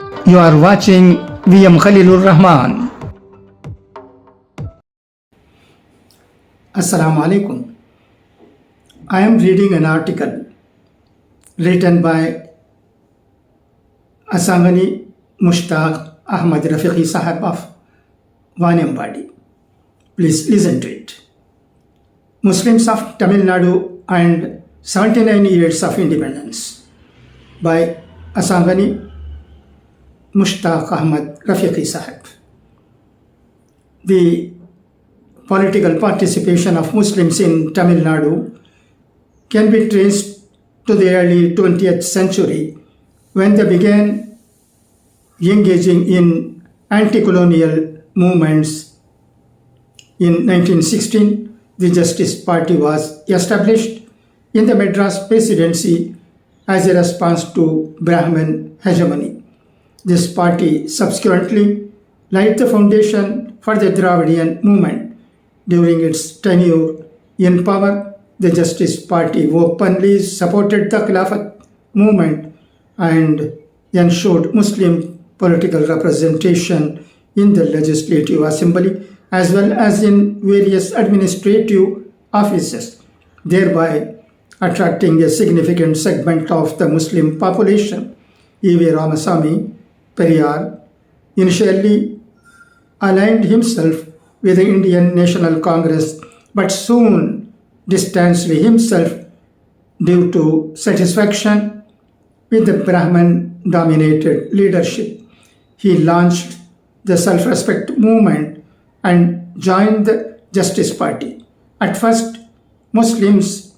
You are watching VM Khalilur Rahman. Assalamu alaikum. I am reading an article written by Asangani, Mushtaque, Ahmed Rafiqi Sahib of Vanembadi. Please listen to it. Muslims of Tamil Nadu and 79 years of independence by Asangani, Mushtaque Ahmed Rafiqi Sahib. The political participation of Muslims in Tamil Nadu can be traced to the early 20th century when they began engaging in anti-colonial movements. In 1916, the Justice Party was established in the Madras Presidency as a response to Brahmin hegemony. This party subsequently laid the foundation for the Dravidian movement. During its tenure in power, the Justice Party openly supported the Khilafat movement and ensured Muslim political representation in the Legislative Assembly as well as in various administrative offices, thereby attracting a significant segment of the Muslim population. E.V. Ramasamy Periyar initially aligned himself with the Indian National Congress but soon distanced himself due to satisfaction with the Brahmin-dominated leadership. He launched the self-respect movement and joined the Justice Party. At first, Muslims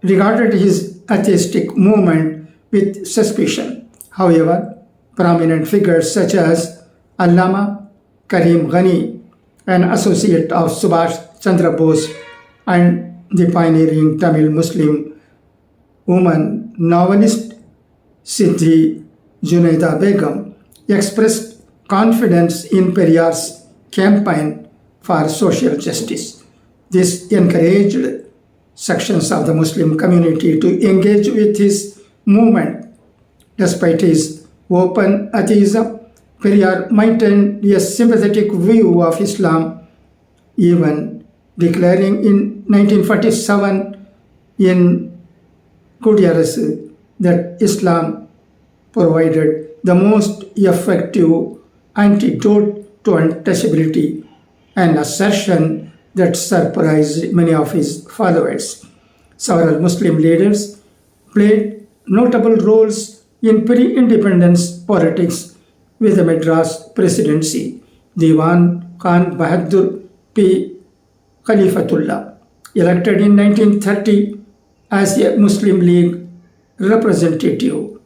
regarded his atheistic movement with suspicion. However, prominent figures such as Allama Karim Ghani, an associate of Subhash Chandra Bose, and the pioneering Tamil Muslim woman novelist Siddhi Junaida Begum, expressed confidence in Periyar's campaign for social justice. This encouraged sections of the Muslim community to engage with his movement. Despite his open atheism, Periyar maintained a sympathetic view of Islam, even declaring in 1947 in Kudiyarasu that Islam provided the most effective antidote to untouchability, an assertion that surprised many of his followers. Several Muslim leaders played notable roles in pre-independence politics with the Madras Presidency. Diwan Khan Bahadur P. Khalifatullah, elected in 1930 as a Muslim League representative,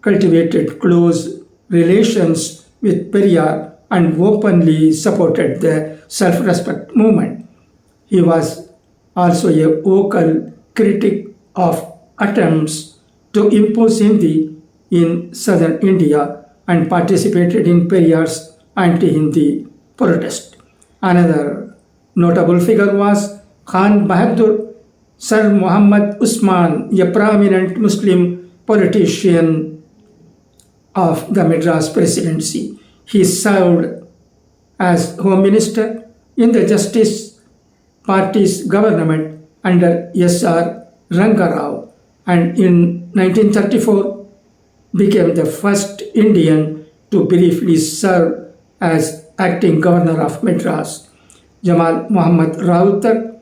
cultivated close relations with Periyar and openly supported the self-respect movement. He was also a vocal critic of attempts to impose Hindi in southern India and participated in Periyar's anti-Hindi protest. Another notable figure was Khan Bahadur Sir Muhammad Usman, a prominent Muslim politician of the Madras Presidency. He served as Home Minister in the Justice Party's government under S.R. Rangarao and in 1934 became the first Indian to briefly serve as acting governor of Madras. Jamal Muhammad Rautar,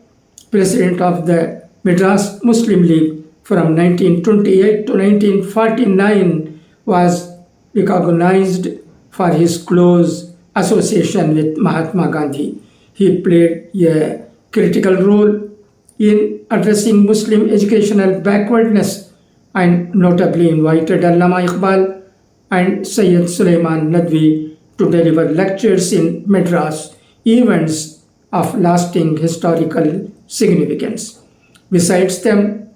president of the Madras Muslim League from 1928 to 1949, was recognized for his close association with Mahatma Gandhi. He played a critical role in addressing Muslim educational backwardness and notably invited Allama Iqbal and Sayyid Sulaiman Nadwi to deliver lectures in Madras, events of lasting historical significance. Besides them,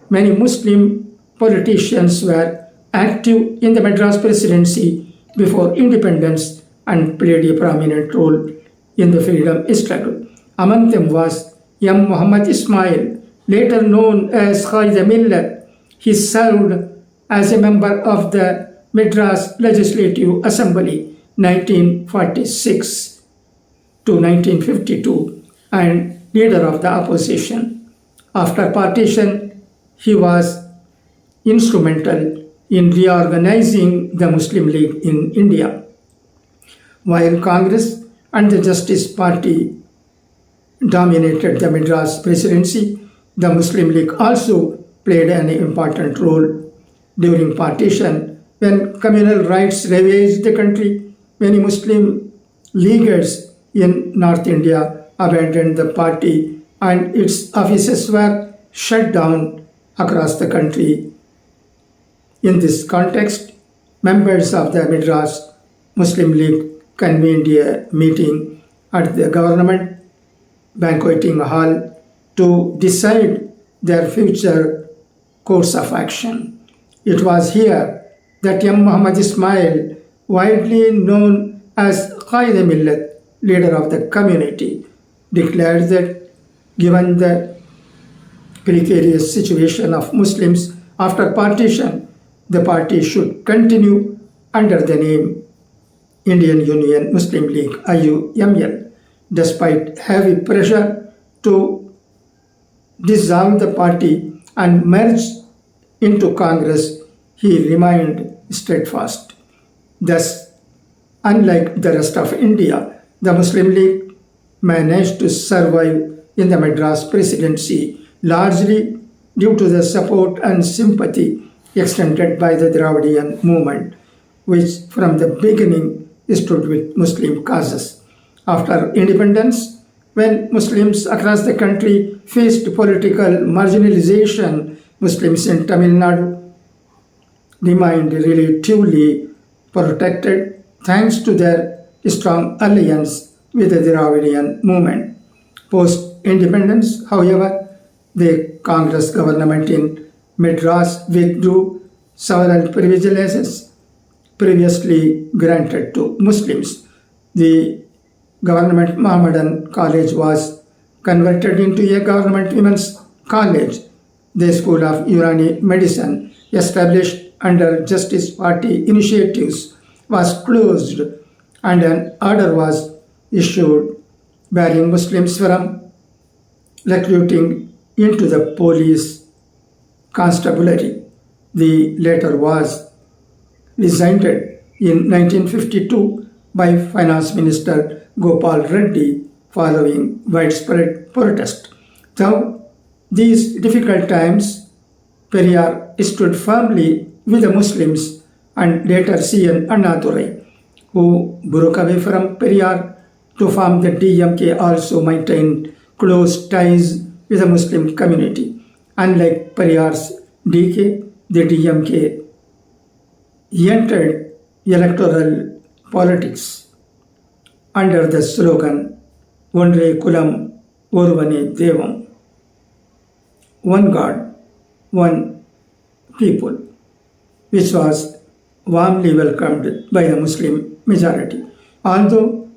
many Muslim politicians were active in the Madras Presidency before independence and played a prominent role in the freedom struggle. Among them was M. Muhammad Ismail, later known as Qaid Millat. He served as a member of the Madras Legislative Assembly 1946 to 1952 and leader of the opposition. After partition, he was instrumental in reorganizing the Muslim League in India. While Congress and the Justice Party dominated the Madras presidency, the Muslim League also played an important role. During partition, when communal rights ravaged the country, many Muslim leaguers in North India abandoned the party and its offices were shut down across the country. In this context, members of the Madras Muslim League convened a meeting at the government banqueting hall to decide their future course of action. It was here that M. Muhammad Ismail, widely known as Qaid-e-Millat, leader of the community, declared that given the precarious situation of Muslims after partition, the party should continue under the name Indian Union Muslim League IUML. Despite heavy pressure to dissolve the party and merge into Congress, he remained steadfast. Thus, unlike the rest of India, the Muslim League managed to survive in the Madras presidency largely due to the support and sympathy extended by the Dravidian movement, which from the beginning stood with Muslim causes. After independence, when Muslims across the country faced political marginalization, Muslims in Tamil Nadu remained relatively protected thanks to their strong alliance with the Dravidian movement. Post-independence, however, the Congress government in Madras withdrew several privileges previously granted to Muslims. The Government Mohammedan College was converted into a government women's college. The School of Urani Medicine, established under Justice Party initiatives, was closed and an order was issued barring Muslims from recruiting into the police constabulary. The latter was resigned in 1952 by Finance Minister Gopal Reddy following widespread protest. Through these difficult times, Periyar stood firmly with the Muslims and later C.N. Annadurai, who broke away from Periyar to form the DMK, also maintained close ties with the Muslim community. Unlike Periyar's DK, the DMK entered electoral politics under the slogan Onre Kulam Orvane Devam, one God, one people, which was warmly welcomed by the Muslim majority. Although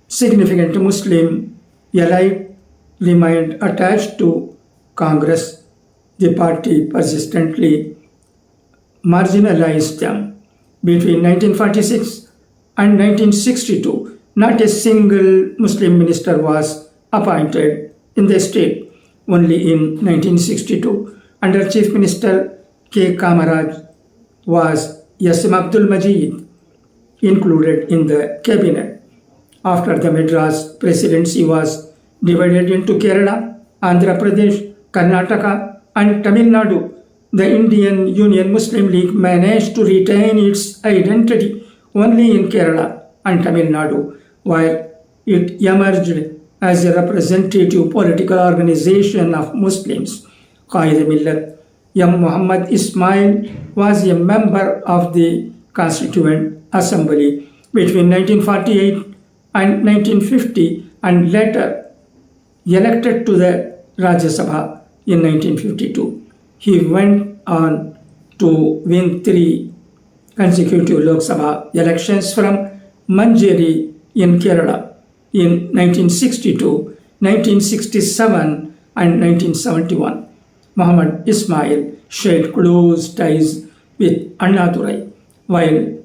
significant Muslim elite remained attached to Congress, the party persistently marginalized them. Between 1946 and 1962, not a single Muslim minister was appointed in the state. Only in 1962, under Chief Minister K. Kamaraj, was Yasim Abdul Majid included in the cabinet. After the Madras presidency was divided into Kerala, Andhra Pradesh, Karnataka, and Tamil Nadu, the Indian Union Muslim League managed to retain its identity only in Kerala and Tamil Nadu, while it emerged as a representative political organization of Muslims. Qaid-e-Millat M. Muhammad Ismail was a member of the Constituent Assembly between 1948 and 1950 and later elected to the Rajya Sabha in 1952. He went on to win 3 consecutive Lok Sabha elections from Manjeri in Kerala in 1962, 1967 and 1971. Muhammad Ismail shared close ties with Annadurai. while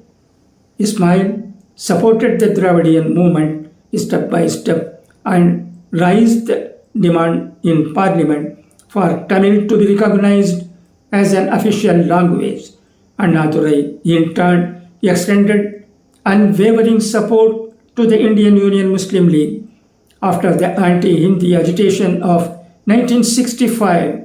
Ismail supported the Dravidian movement step by step and raised the demand in parliament for Tamil to be recognized as an official language. Annadurai, in turn, extended unwavering support to the Indian Union Muslim League. After the anti-Hindi agitation of 1965,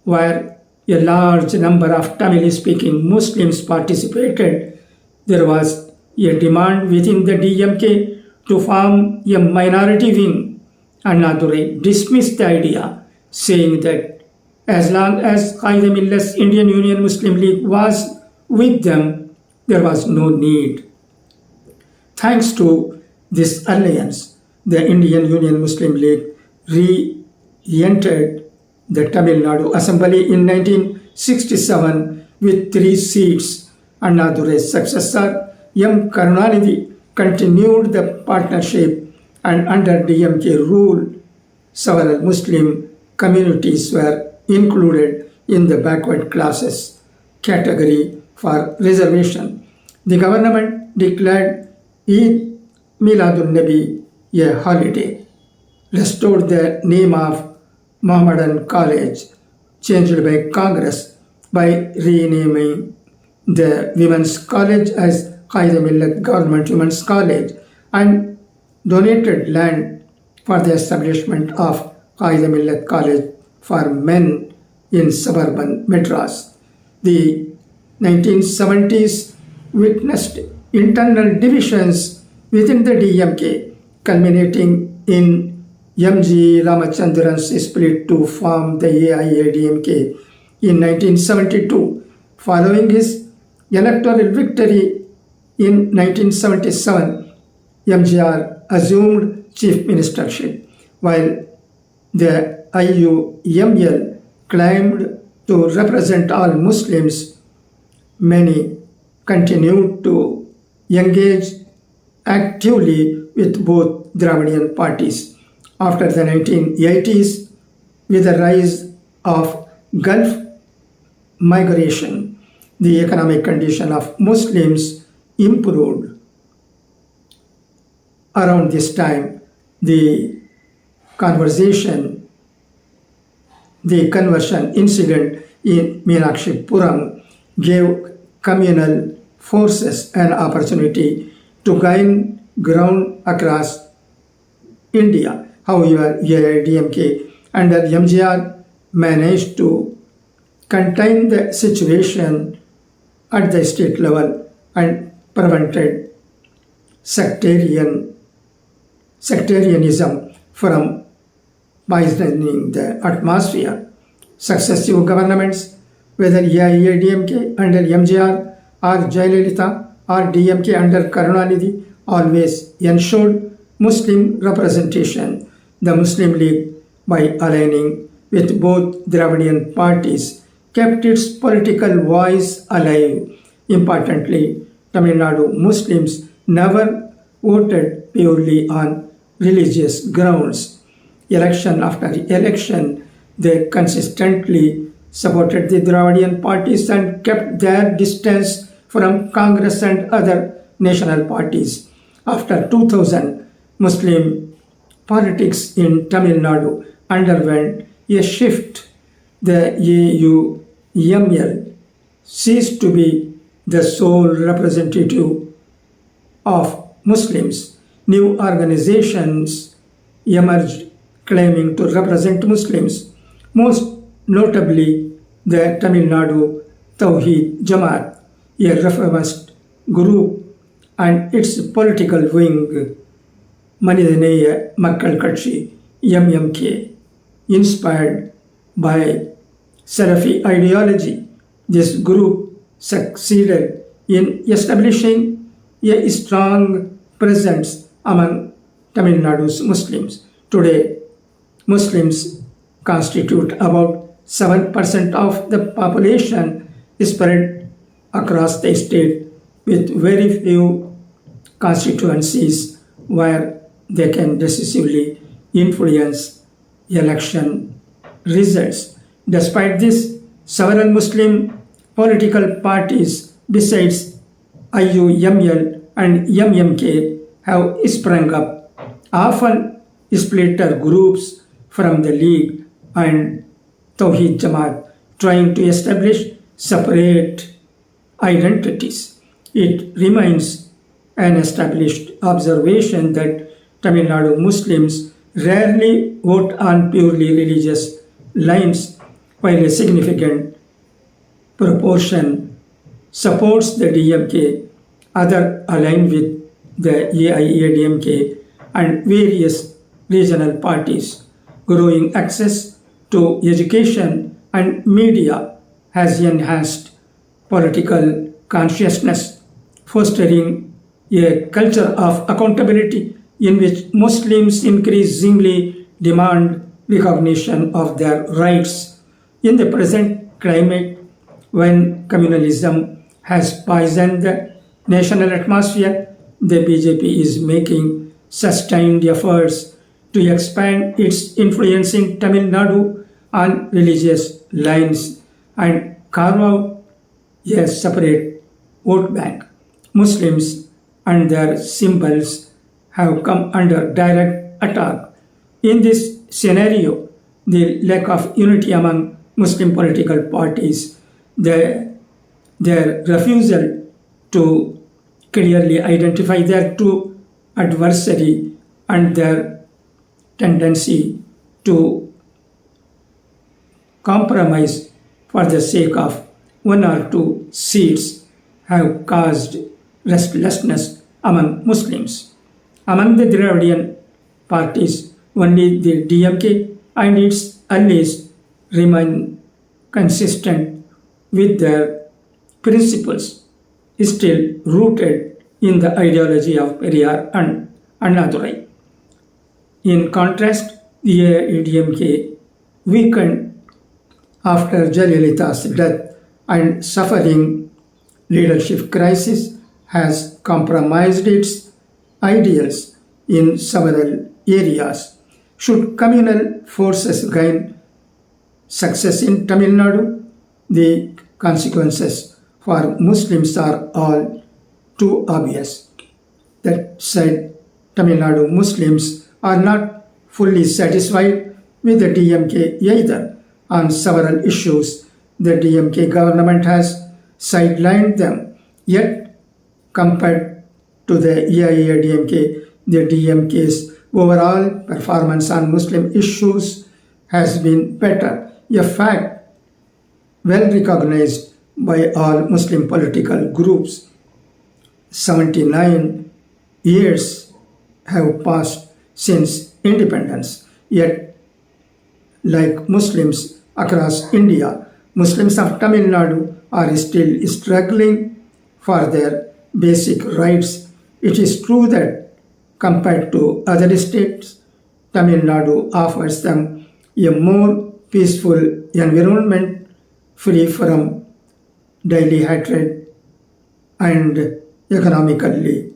where a large number of Tamil-speaking Muslims participated, there was a demand within the DMK to form a minority wing. Annadurai dismissed the idea, saying that as long as Qaeda-Millat's Indian Union Muslim League was with them, there was no need. Thanks to this alliance, the Indian Union Muslim League re-entered the Tamil Nadu Assembly in 1967 with 3 seats. Annadurai's successor, M. Karunanidhi, continued the partnership, and under DMK rule, several Muslim communities were included in the backward classes category for reservation. The government declared Eid Miladun Nabi a holiday, restored the name of Mohammedan College, changed by Congress by renaming the Women's College as Qaeda Millat Government Women's College, and donated land for the establishment of Qaeda Millat College for men in suburban Madras. The 1970s witnessed internal divisions within the DMK, culminating in M.G. Ramachandran's split to form the AIADMK in 1972. Following his electoral victory in 1977, MGR assumed chief ministership, while the IUML claimed to represent all Muslims. Many continued to engage actively with both Dravidian parties. After the 1980s, with the rise of Gulf migration, the economic condition of Muslims improved. Around this time, the conversion incident in Meenakshi gave communal forces an opportunity to gain ground across India. However, AIADMK under MGR managed to contain the situation at the state level and prevented sectarianism from poisoning the atmosphere. Successive governments, whether AIADMK under MGR or Jayalalitha or DMK under Karunanidhi, always ensured Muslim representation. The Muslim League, by aligning with both Dravidian parties, kept its political voice alive. Importantly, Tamil Nadu Muslims never voted purely on religious grounds. Election after election, they consistently supported the Dravidian parties and kept their distance from Congress and other national parties. After 2000, Muslim politics in Tamil Nadu underwent a shift. The AUML ceased to be the sole representative of Muslims. New organizations emerged claiming to represent Muslims, most notably the Tamil Nadu Tawheed Jamaat, a reformist group, and its political wing, Manidaneya Makkal Katchi, MMK, inspired by Salafi ideology. This group succeeded in establishing a strong presence among Tamil Nadu's Muslims. Today, Muslims constitute about 7% of the population spread across the state, with very few constituencies where they can decisively influence election results. Despite this, several Muslim political parties besides IUML and MMK have sprung up, often splitter groups from the League and Tawheed Jamaat, trying to establish separate identities. It remains an established observation that Tamil Nadu Muslims rarely vote on purely religious lines, while a significant proportion supports the DMK, other aligned with the AIADMK and various regional parties. Growing access to education and media has enhanced political consciousness, fostering a culture of accountability in which Muslims increasingly demand recognition of their rights. In the present climate, when communalism has poisoned the national atmosphere, the BJP is making sustained efforts to expand its influence in Tamil Nadu on religious lines and carve out a separate vote bank. Muslims and their symbols have come under direct attack. In this scenario, the lack of unity among Muslim political parties, their refusal to clearly identify their true adversary, and their tendency to compromise for the sake of one or two seats have caused restlessness among Muslims. Among the Dravidian parties, only the DMK and its allies remain consistent with their principles, still rooted in the ideology of Periyar and Annadurai. In contrast, the AIADMK weakened after Jayalalitha's death and suffering leadership crisis has compromised its ideals in several areas. Should communal forces gain success in Tamil Nadu, the consequences for Muslims are all too obvious. That said, Tamil Nadu Muslims are not fully satisfied with the DMK either. On several issues, the DMK government has sidelined them. Yet, compared to the AIADMK, the DMK's overall performance on Muslim issues has been better, a fact well recognized by all Muslim political groups. 79 years have passed since independence, yet, like Muslims across India, Muslims of Tamil Nadu are still struggling for their basic rights. It is true that compared to other states, Tamil Nadu offers them a more peaceful environment free from daily hatred, and economically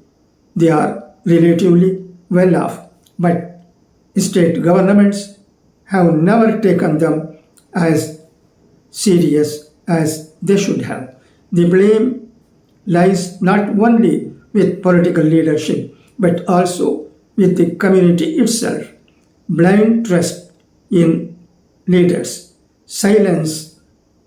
they are relatively well off. But state governments have never taken them as serious as they should have. The blame lies not only with political leadership but also with the community itself. Blind trust in leaders, silence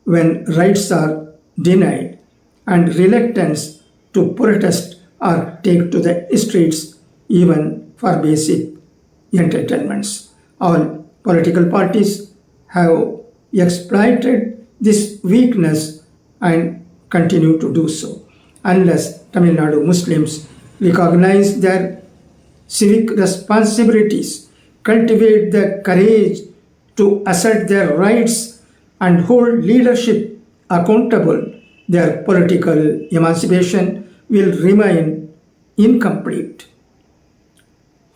when rights are denied, and reluctance to protest or take to the streets even for basic entitlements. All political parties have exploited this weakness and continue to do so. Unless Tamil Nadu Muslims recognize their civic responsibilities, cultivate the courage to assert their rights, and hold leadership accountable, their political emancipation will remain incomplete.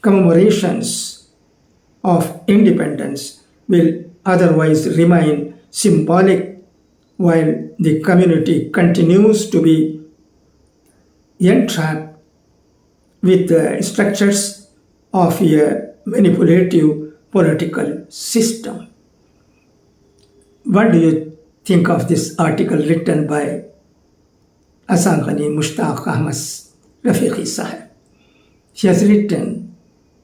Commemorations of independence will otherwise remain symbolic while the community continues to be entrapped with the structures of a manipulative political system. What do you think of this article written by Asangani Mushtaque Ahmed Rafiqi Sahib. He has written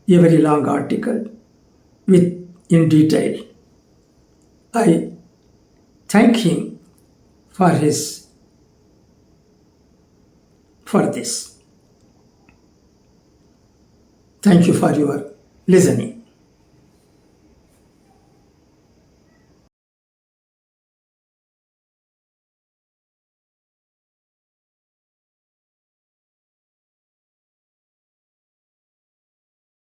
a very long article in detail. I thank him for this. Thank you for your listening.